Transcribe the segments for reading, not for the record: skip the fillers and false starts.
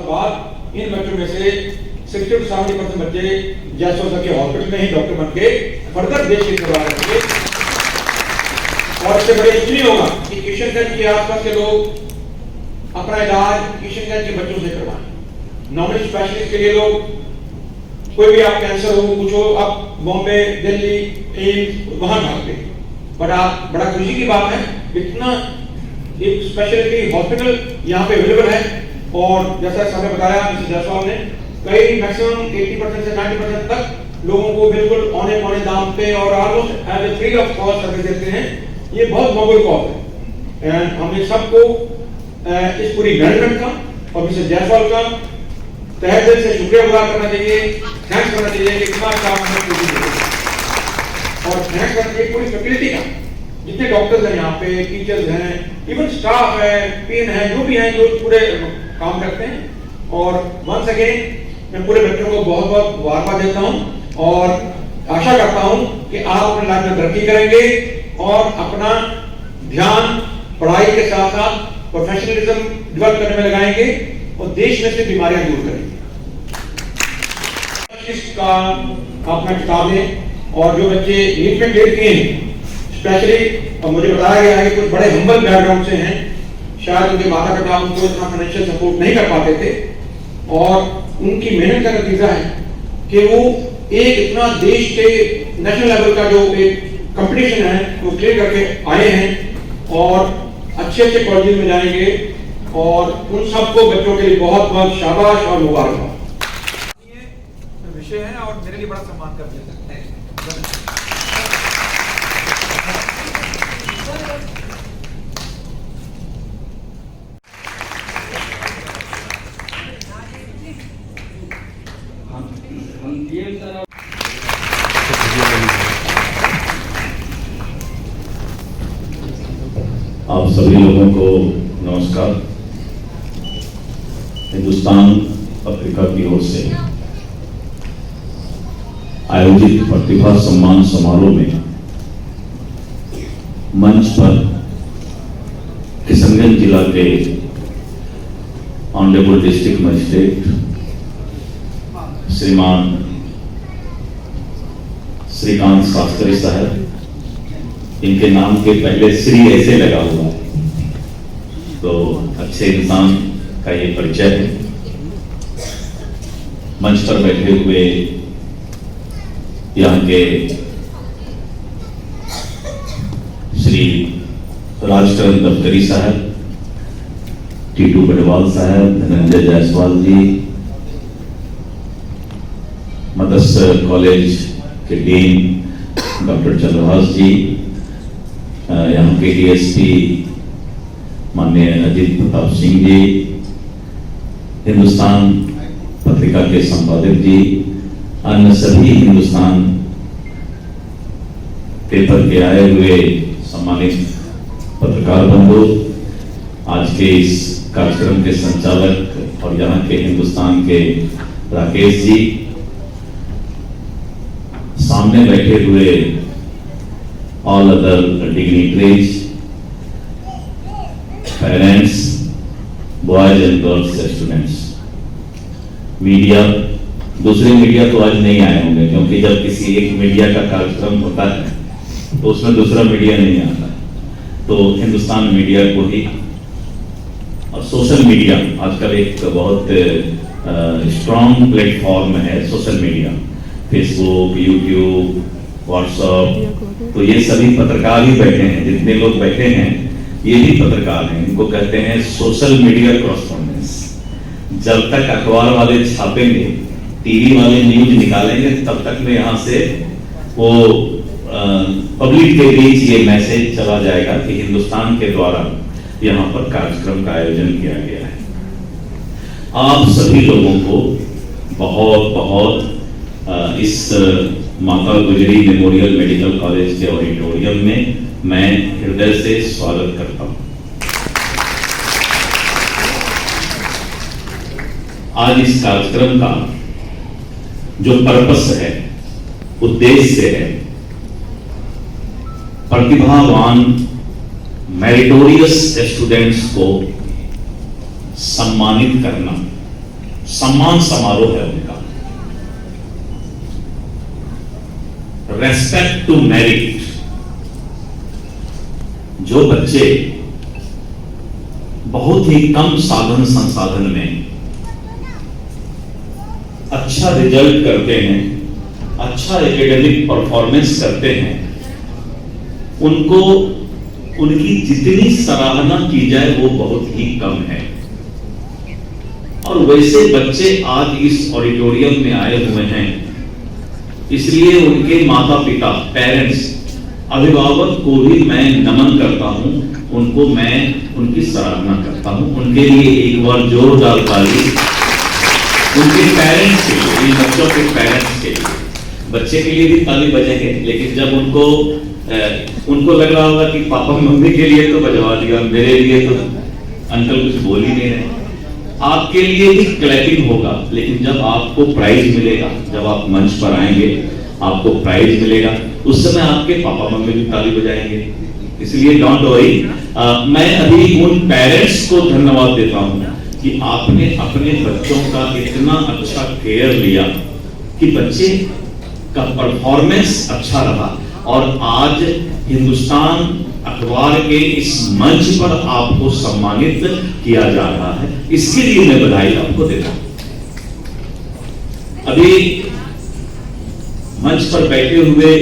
बाद इन बच्चों में से 60 to 70% बच्चे जैसलमेर के हॉस्पिटल में ही डॉक्टर बन के फर्दर देश की सेवा करेंगे। और इससे बड़े कुछ नहीं होगा कि किशनगंज के आसपास के लोग अपना इलाज किशनगंज के बच्चों से करवाएं। नॉर्मल स्पेशलिस्ट के लिए लोग कोई भी आप कैंसर हो कुछ हो आप बॉम्बे दिल्ली एम्स वहां भागते हैं, बट आप बड़ा खुशी की बात है इतना एक स्पेशलिटी हॉस्पिटल यहाँ पे अवेलेबल है। और जैसा सबने बताया मिस्टर जायसवाल ने, कई मैक्सिमम 80% से 90% तक लोगों को बिल्कुल औने पौने दाम पे और almost as a free of cost service देते हैं। ये बहुत नोबल कॉज है एंड हमें सबको इस पूरी मैनेजमेंट का और मिस्टर जायसवाल का तहे दिल से शुक्रिया गुजार करना चाहिए, थैंक्स करना चाहिए कि इतना काम हमें और थैंक्स करना चाहिए पूरी फैकल्टी का, जितने डॉक्टर्स हैं यहाँ पे, टीचर्स हैं, इवन स्टाफ है, पीएन है, जो भी हैं जो पूरे काम करते हैं। और वंस अगेन मैं पूरे बच्चों को बहुत बहुत मुबारकबाद देता हूँ और आशा करता हूँ कि आप अपने लाइफ में तरक्की करेंगे और अपना ध्यान पढ़ाई के साथ साथ प्रोफेशनलिज्म डेवलप करने में लगाएंगे और देश में से बीमारियां दूर करेंगे। इसका अपना किताबें और जो बच्चे नीट में क्लियर किए हैं स्पेशली मुझे बताया गया है कि कुछ बड़े हम्बल बैकग्राउंड से हैं, शायद उनके माता पिता उनको इतना फाइनेंशियल सपोर्ट नहीं कर पाते थे और उनकी मेहनत का नतीजा है कि वो एक इतना देश के नेशनल लेवल का जो एक कंपटीशन है वो क्लियर करके आए हैं और अच्छे अच्छे कॉलेज में जाएंगे और उन सबको बच्चों के लिए बहुत बहुत शाबाश और मुबारकबाद। ये विषय है और मेरे लिए बड़ा सम्मान का विषय है। आप सभी लोगों को नमस्कार। हिंदुस्तान पत्रिका की ओर से आयोजित प्रतिभा सम्मान समारोह में मंच पर किशनगंज जिला के ऑनरेबल डिस्ट्रिक्ट मजिस्ट्रेट श्रीमान श्रीकांत शास्त्री साहब, इनके नाम के पहले श्री ऐसे लगा हुआ है तो अच्छे इंसान का ये परिचय है। मंच पर बैठे हुए यहाँ के श्री राजकरण दफ्तरी साहब, टीटू बडवाल साहब, धनंजय जायसवाल जी, मदरसा कॉलेज के डीन डॉक्टर चंद्रभाष जी, यहाँ के डीएसपी माननीय अजीत प्रताप सिंह जी, हिंदुस्तान पत्रिका के संपादक जी, अन्य सभी हिंदुस्तान पेपर के आए हुए सम्मानित पत्रकार बंधु, आज के इस कार्यक्रम के संचालक और यहाँ के हिंदुस्तान के राकेश जी, सामने बैठे हुए all other dignitaries, parents, boys and girls students, media, दूसरे मीडिया तो आज नहीं आए होंगे क्योंकि जब किसी एक मीडिया का कार्यक्रम होता है तो उसमें दूसरा मीडिया नहीं आता है, तो हिंदुस्तान मीडिया को ही और सोशल मीडिया आजकल एक बहुत स्ट्रॉन्ग प्लेटफॉर्म है social media, Facebook, YouTube, WhatsApp, तो ये सभी पत्रकार ही बैठे हैं, जितने लोग बैठे हैं ये भी पत्रकार हैं, इनको कहते हैं सोशल मीडिया कॉरेस्पॉन्डेंस। जब तक अखबार वाले छापेंगे, टीवी वाले न्यूज निकालेंगे, तब तक में यहाँ से वो पब्लिक के बीच ये मैसेज चला जाएगा कि हिंदुस्तान के द्वारा यहाँ पर कार्यक्रम का आयोजन किया गया है। आप सभी लोगों को बहुत बहुत इस माता गुजरी मेमोरियल मेडिकल कॉलेज के ऑडिटोरियम में मैं हृदय से स्वागत करता हूं। आज इस कार्यक्रम का जो पर्पस है, उद्देश्य है, प्रतिभावान मेरिटोरियस स्टूडेंट्स को सम्मानित करना, सम्मान समारोह है उनका। Respect to merit. जो बच्चे बहुत ही कम साधन संसाधन में अच्छा रिजल्ट करते हैं, अच्छा एकेडमिक परफॉर्मेंस करते हैं, उनको उनकी जितनी सराहना की जाए वो बहुत ही कम है। और वैसे बच्चे आज इस ऑडिटोरियम में आए हुए हैं, इसलिए उनके माता पिता, पेरेंट्स, अभिभावक को भी मैं नमन करता हूं, उनको मैं उनकी सराहना करता हूं। उनके लिए एक बार जोरदार ताली, उनके पेरेंट्स के लिए, इन बच्चों के पेरेंट्स के लिए। बच्चे के लिए भी ताली बजेंगे, लेकिन जब उनको लग रहा होगा कि पापा मम्मी के लिए तो बजवा दिया, मेरे लिए तो अंकल कुछ बोल ही नहीं रहे। आपके लिए भी क्लैपिंग होगा, लेकिन जब आपको प्राइज मिलेगा, जब आप मंच पर आएंगे, आपको प्राइज मिलेगा, उस समय आपके पापा मम्मी भी ताली बजाएंगे। इसलिए डोंट वरी, मैं अभी उन पेरेंट्स को धन्यवाद देता हूं कि आपने अपने बच्चों का इतना अच्छा केयर लिया कि बच्चे का परफॉर्मेंस अच्छा रहा, और आज हिंदुस्तान अखबार के इस मंच पर आपको सम्मानित किया जा रहा है। इसके लिए मैं बधाई आपको देता हूं। अभी मंच पर बैठे हुए,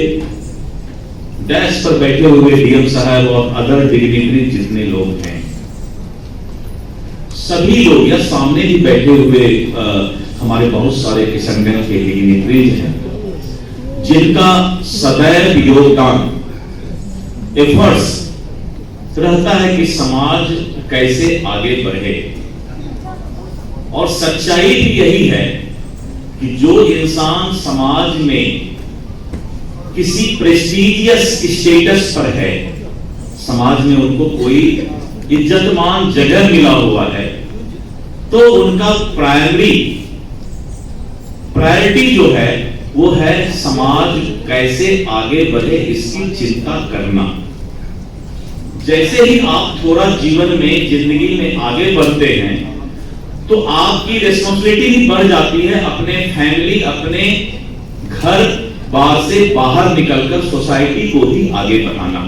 डैश पर बैठे हुए डीएम साहब और अदर डिग्निटरी जितने लोग हैं, सभी लोग, या सामने भी बैठे हुए हमारे बहुत सारे किशनगंज के डिग्निटरीज हैं, जिनका सदैव योगदान, एफर्ट्स रहता है कि समाज कैसे आगे बढ़े। और सच्चाई भी यही है कि जो इंसान समाज में किसी प्रेस्टीजियस स्टेटस पर है, समाज में उनको कोई इज्जतमान जगह मिला हुआ है, तो उनका प्रायोरिटी जो है वो है समाज कैसे आगे बढ़े, इसकी चिंता करना। जैसे ही आप थोड़ा जीवन में, जिंदगी में आगे बढ़ते हैं, तो आपकी रिस्पांसिबिलिटी भी बढ़ जाती है अपने फैमिली, अपने घर बार से बाहर निकलकर सोसाइटी को भी आगे बढ़ाना।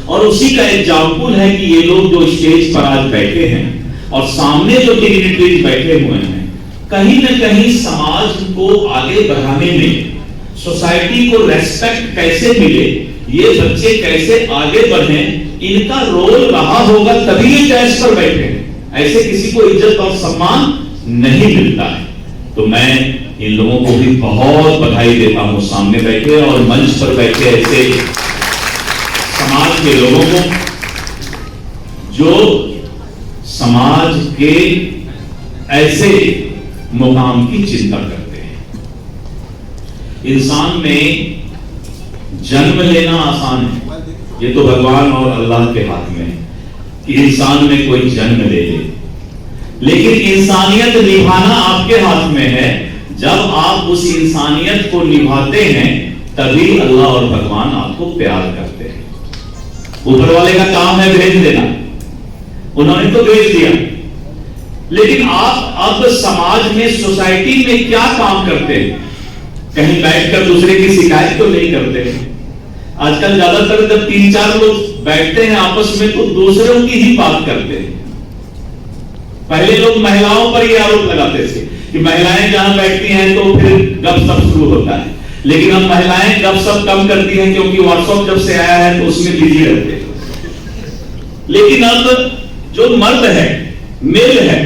और उसी का एग्जाम्पल है कि ये लोग जो स्टेज पर आज बैठे हैं और सामने जो डिग्निटरीज बैठे हुए हैं, कहीं न कहीं समाज को आगे बढ़ाने में, सोसाइटी को रेस्पेक्ट कैसे मिले, ये बच्चे कैसे आगे बढ़े, इनका रोल रहा होगा, तभी ये डैश पर बैठे हैं। ऐसे किसी को इज्जत और सम्मान नहीं मिलता है। तो मैं इन लोगों को भी बहुत बधाई देता हूं, सामने बैठे और मंच पर बैठे ऐसे समाज के लोगों को, जो समाज के ऐसे मुकाम की चिंता करते हैं। इंसान में जन्म लेना आसान है, ये तो भगवान और अल्लाह के हाथ में है कि इंसान में कोई जन्म ले ले, लेकिन इंसानियत निभाना आपके हाथ में है। जब आप उस इंसानियत को निभाते हैं, तभी अल्लाह और भगवान आपको प्यार करते हैं। ऊपर वाले का काम है भेज देना, उन्होंने तो भेज दिया, लेकिन आप अब समाज में, सोसाइटी में क्या काम करते हैं? कहीं बैठकर दूसरे की शिकायत तो नहीं करते। आजकल ज्यादातर जब 3-4 लोग बैठते हैं आपस में, तो दूसरों की ही बात करते हैं। पहले लोग महिलाओं पर ये आरोप लगाते थे कि महिलाएं जहां बैठती हैं तो फिर गपशप शुरू होता है, लेकिन अब महिलाएं गपशप कम करती हैं, क्योंकि व्हाट्सएप जब से आया है तो उसमें बिजी रहते हैं। लेकिन अब जो मर्द है, मेल है,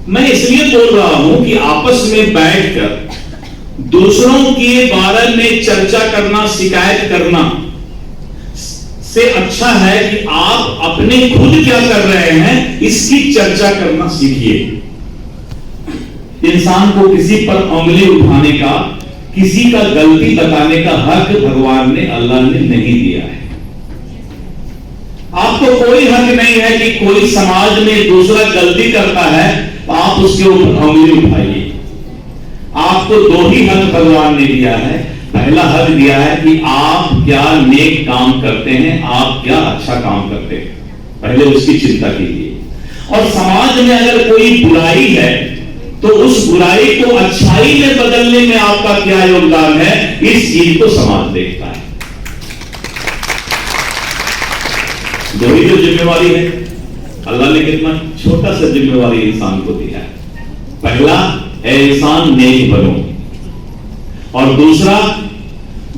मैं इसलिए बोल रहा हूं कि आपस में बैठकर दूसरों के बारे में चर्चा करना, शिकायत करना से अच्छा है कि आप अपने खुद क्या कर रहे हैं, इसकी चर्चा करना सीखिए। इंसान को किसी पर उंगली उठाने का, किसी का गलती बताने का हक भगवान ने, अल्लाह ने नहीं दिया है। आपको कोई हक नहीं है कि कोई समाज में दूसरा गलती करता है तो आप उसके ऊपर उंगली उठाइए। आपको 2 ही हक भगवान ने दिया है, पहला हक दिया है कि आप क्या नेक काम करते हैं, आप क्या अच्छा काम करते हैं, पहले उसकी चिंता कीजिए। और समाज में अगर कोई बुराई है तो उस बुराई को अच्छाई में बदलने में आपका क्या योगदान है, इस चीज को समाज देखता है। दो ही जो जिम्मेवारी है, अल्लाह ने कितना छोटा सा जिम्मेवारी इंसान को दिया है। पहला, है इंसान नेक बनो, और दूसरा,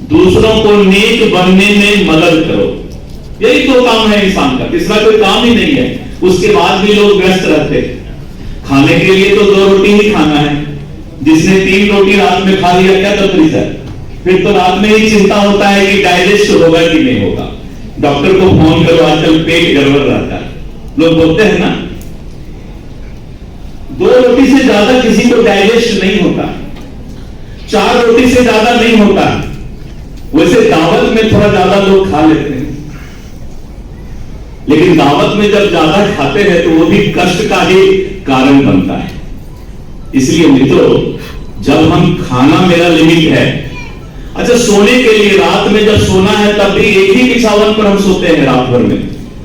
दूसरों को नेक बनने में मदद करो। यही दो काम है इंसान का, तीसरा कोई काम ही नहीं है। उसके बाद भी लोग व्यस्त रहते हैं। खाने के लिए तो 2 रोटी ही खाना है, जिसने 3 रोटी रात में खा लिया क्या तकलीफ है? फिर तो रात में ही चिंता होता है कि डाइजेस्ट होगा कि नहीं होगा। डॉक्टर को फोन करो, आजकल पेट गड़बड़ रहता है, लोग बोलते हैं ना। 2 रोटी से ज्यादा किसी को डाइजेस्ट नहीं होता, 4 रोटी से ज्यादा नहीं होता। वैसे दावत में थोड़ा ज्यादा लोग खा लेते हैं, लेकिन दावत में जब ज्यादा खाते हैं तो वो भी कष्ट का ही कारण बनता है। इसलिए मित्रों, जब हम खाना मेरा लिमिट है। अच्छा, सोने के लिए रात में जब सोना है तब भी एक ही बिछावन पर हम सोते हैं रात भर में।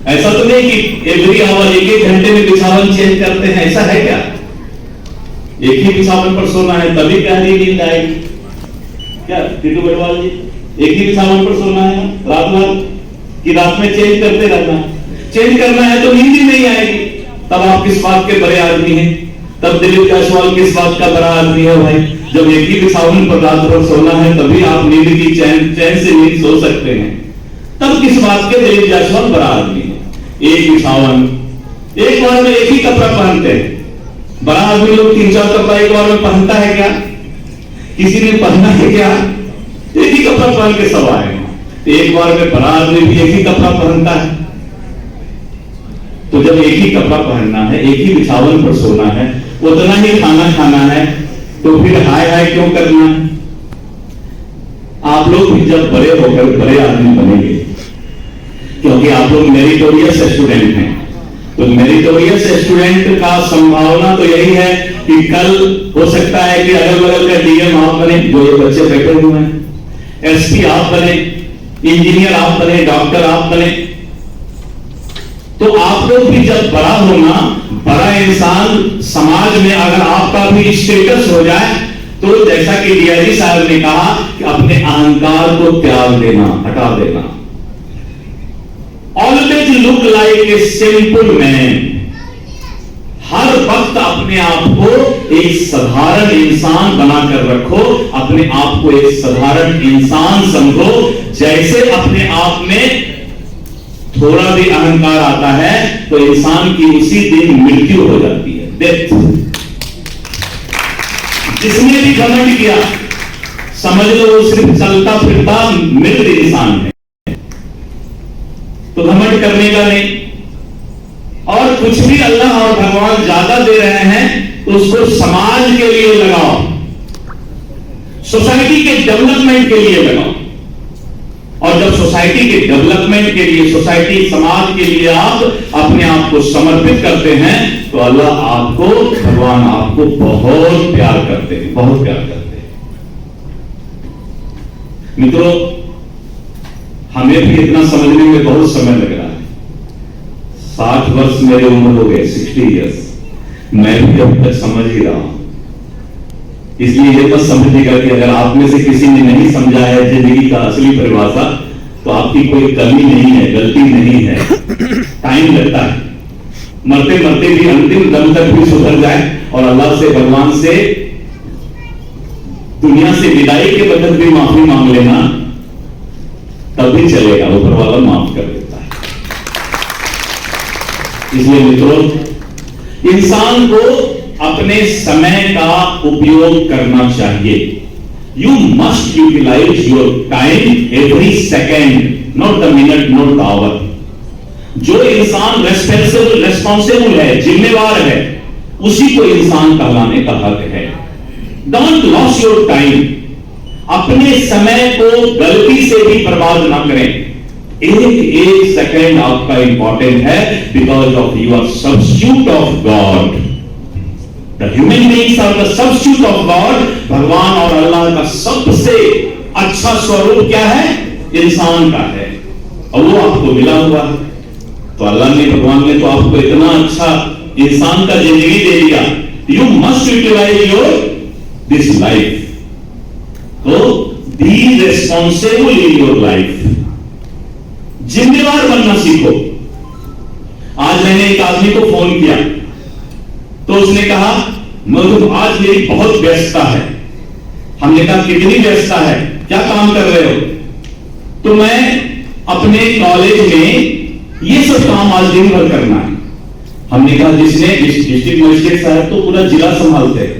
ऐसा तो नहीं कि एवरी आवर 1-1 घंटे में बिछावन चेंज करते हैं, ऐसा है क्या? एक ही बिछावन पर सोना है तभी गहरी नींद आएगी क्या टीटू बड़वाल जी? एक ही बिछावन पर सोना है रात भर, कि रात में चेंज करते रहना है? चेंज करना है तो नींद ही नहीं आएगी। तब आप किस बात के बड़े आदमी हैं? तब दिलीप जायसवाल किस बात का बड़ा आदमी है भाई? जब एक ही बिछावन पर रात भर सोना है तभी आप नींद की चैन से नींद सो सकते हैं, तब किस बात के दिलीप जायसवाल बड़ा आदमी है? एक बिछावन, एक बार में एक ही कपड़ा पहनते हैं। बड़ा आदमी लोग 3-4 कपड़ा एक बार में पहनता है क्या? किसी ने पहना है क्या? एक ही कपड़ा पहन के सब आए। एक बार में बड़ा आदमी भी एक ही कपड़ा पहनता है। तो जब एक ही कपड़ा पहनना है, एक ही बिछावन पर सोना है, उतना ही खाना खाना है, तो फिर हाय हाय क्यों करना है? आप लोग भी जब बड़े होकर बड़े आदमी बनेंगे, क्योंकि आप लोग मेरिटोरियस स्टूडेंट हैं, तो मेरिटोरियस स्टूडेंट का संभावना तो यही है कि कल हो सकता है कि अगल बगल का डीएम आप बने, जो ये बच्चे बैठे हुए हैं, एसपी आप बने, इंजीनियर आप बने, डॉक्टर आप बने। तो आप लोग भी जब बड़ा होना, बड़ा इंसान समाज में अगर आपका भी स्टेटस हो जाए, तो जैसा कि डीआईजी साहब ने कहा कि अपने अहंकार को त्याग देना, हटा देना। Always look like a simple man. हर वक्त अपने आप को एक साधारण इंसान बनाकर रखो, अपने आप को एक साधारण इंसान समझो। जैसे अपने आप में थोड़ा भी अहंकार आता है तो इंसान की उसी दिन मृत्यु हो जाती है, डेथ। जिसने भी घमंड किया समझ लो वो सिर्फ चलता फिरता मृत इंसान है, तो घमंड करने का नहीं। और कुछ भी अल्लाह और भगवान ज्यादा दे रहे हैं तो उसको समाज के लिए लगाओ, सोसाइटी के डेवलपमेंट के लिए लगाओ। और जब सोसाइटी के डेवलपमेंट के लिए, सोसाइटी समाज के लिए आप अपने आप को समर्पित करते हैं तो अल्लाह आपको, भगवान आपको बहुत प्यार करते हैं, बहुत प्यार करते हैं। मित्रों, हमें भी इतना समझने में बहुत समय लग रहा है। 60 वर्ष मेरी उम्र हो गए, 60 इयर्स। मैं भी अभी तक समझ ही रहा हूं। इसलिए ये मत समझिएगा कि अगर आप में से किसी ने नहीं समझा है जिंदगी का असली परिभाषा, तो आपकी कोई कमी नहीं है, गलती नहीं है। टाइम लगता है, मरते मरते भी अंतिम दम तक भी सुधर जाए और अल्लाह से, भगवान से, दुनिया से विदाई के बदल भी माफी मांग लेना, तब भी चलेगा, ऊपर वाला माफ कर देता है। इसलिए मित्रों, इंसान को अपने समय का उपयोग करना चाहिए। You must utilise your time every second, not the minute, not the hour. जो इंसान रेस्पॉन्सिबल है, जिम्मेवार है, उसी को इंसान कहलाने का हक है। Don't loss your time. अपने समय को गलती से भी बर्बाद ना करें। एक सेकेंड आपका इंपॉर्टेंट है, because of you are substitute of God. The human beings are the substitute of God. भगवान और अल्लाह का सबसे अच्छा स्वरूप क्या है? इंसान का है, और वो आपको मिला हुआ है। तो अल्लाह ने, भगवान ने तो आपको इतना अच्छा इंसान का जिंदगी दे दिया। You must utilise your this life. तो be responsible in your life, जिम्मेवार बनना सीखो। आज मैंने एक आदमी को फोन किया तो उसने कहा मधु आज मेरी बहुत व्यस्तता है। हमने कहा कितनी व्यस्तता है, क्या काम कर रहे हो? तो मैं अपने कॉलेज में ये सब काम आज दिन भर करना है। हमने कहा जिसने डिस्ट्रिक्ट मजिस्ट्रेट साहब तो पूरा जिला संभालते हैं,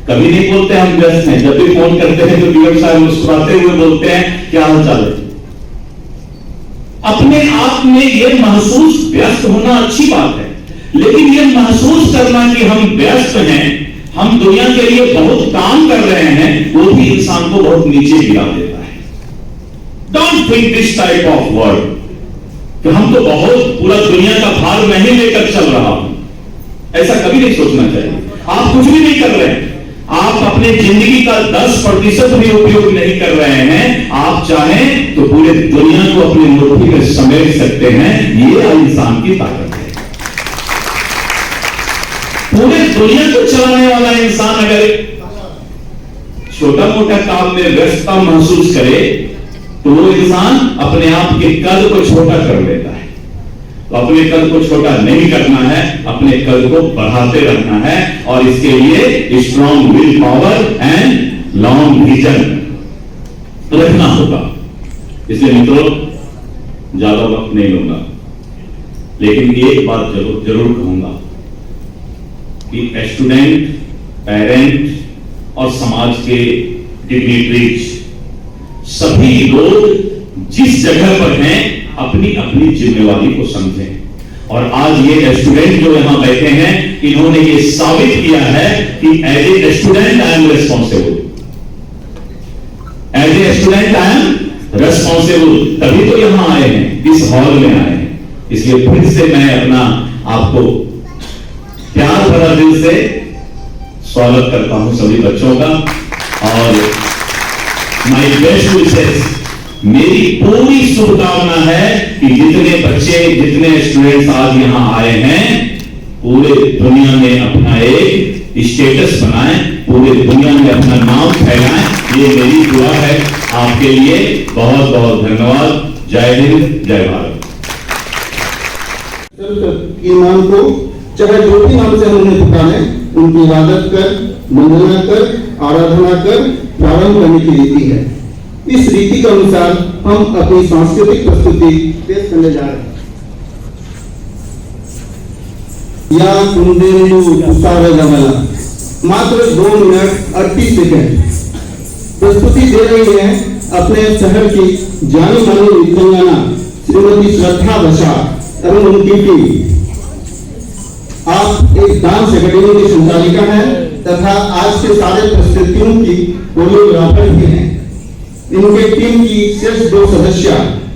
कभी नहीं बोलते हम व्यस्त हैं। जब भी फोन करते हैं तो डीएम साहब मुस्कुराते हुए बोलते हैं क्या हाल चाल है। अपने आप में यह महसूस, व्यस्त होना अच्छी बात है, लेकिन यह महसूस करना कि हम व्यस्त हैं, हम दुनिया के लिए बहुत काम कर रहे हैं, वो भी इंसान को बहुत नीचे गिरा देता है। Don't think this type of word कि हम तो बहुत पूरा दुनिया का भार मैं ही लेकर चल रहा हूं, ऐसा कभी नहीं सोचना चाहिए। आप कुछ भी नहीं कर रहे हैं, आप अपने जिंदगी का 10% भी उपयोग नहीं कर रहे हैं। आप चाहें तो पूरे दुनिया को अपने मुट्ठी में समेट सकते हैं। ये इंसान की ताकत है। पूरे दुनिया को चलाने वाला इंसान अगर छोटा मोटा काम में व्यस्तता महसूस करे तो वो इंसान अपने आप के कद को छोटा कर लेता है। तो अपने कद को छोटा नहीं करना है, अपने कद को बढ़ाते रखना है, और इसके लिए strong will power and long vision रखना होगा। इसलिए मित्रों ज्यादा वक्त नहीं लूंगा, लेकिन एक बात जरूर कहूंगा कि स्टूडेंट, पेरेंट और समाज के डिग्निटरीज सभी लोग जिस जगह पर हैं अपनी अपनी जिम्मेवारी को समझें। और आज ये स्टूडेंट जो यहां बैठे हैं, इन्होंने ये साबित किया है कि as a student I am responsible, as a student I am responsible, तभी तो यहां आए हैं, इस हॉल में आए हैं। इसलिए फिर से मैं अपना आपको प्यार भरा दिल से स्वागत करता हूं सभी बच्चों का, और माय बेस्ट विशेस, मेरी पूरी शुभकामना है कि जितने बच्चे, जितने स्टूडेंट्स आज यहां आए हैं, पूरे दुनिया में अपना एक स्टेटस बनाएं, पूरे दुनिया में अपना नाम फैलाएं। ये मेरी दुआ है आपके लिए। बहुत बहुत धन्यवाद। जय हिंद, जय भारत। ईमान को चाहे जो भी नाम से हम उन्हें पुकारे, उनकी इबादत कर, वंदना कर, आराधना कर प्रारंभ करने की रीति है। इस रीति के अनुसार हम अपनी सांस्कृतिक प्रस्तुति पेश करने जा रहे हैं। या कुंदेंदु तुषार गमला, मात्र 2 मिनट 38 सेकंड प्रस्तुति दे रही है अपने शहर की जानी मानी नृत्यांगना श्रीमती श्रद्धा बसाक एवं उनकी टीम। आप एक डांस एकेडमी की संचालिका हैं तथा आज के सारे प्रस्तुतियों की कोरियोग्राफर भी हैं। इनके टीम की शेष 2 सदस्य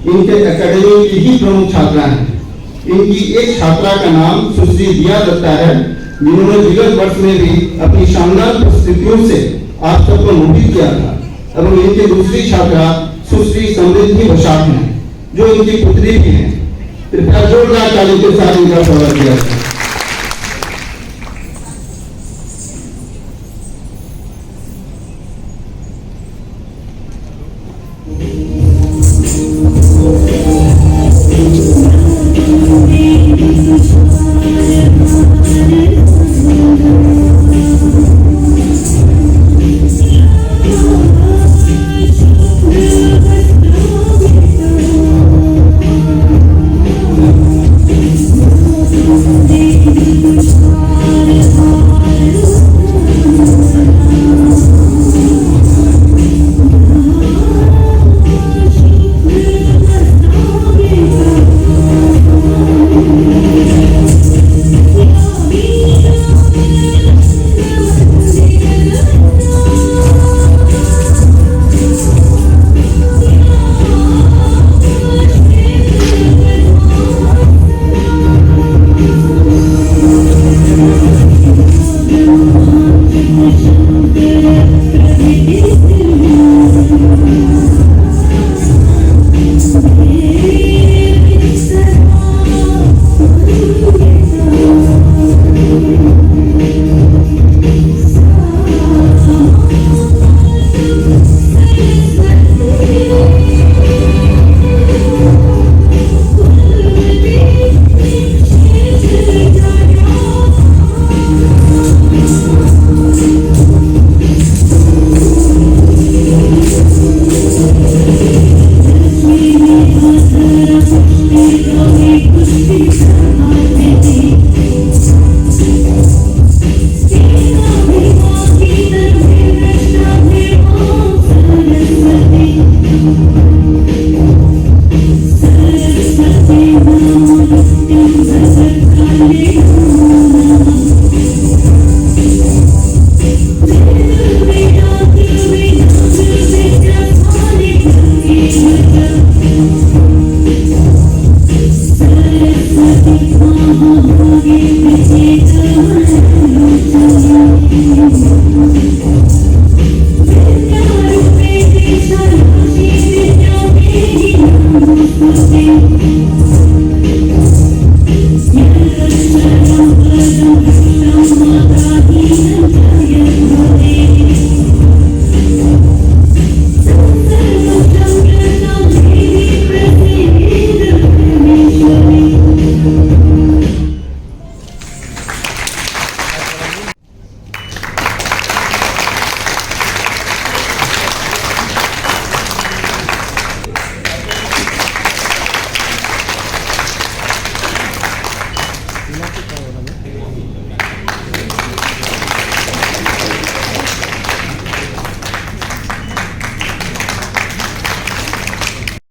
इनके एकेडमी की ही प्रमुख छात्रा हैं। इनकी एक छात्रा का नाम सुश्री दिया दत्ता है, जिन्होंने विगत वर्ष में भी अपनी शानदार प्रस्तुतियों से आप सबको मोहित किया था। एवं इनकी दूसरी छात्रा सुश्री समृद्धि बसाक है, जो इनकी पुत्री भी है। कृपया जोरदार ताली के साथ इनका स्वागत किया जाए। Thank you. Thank you.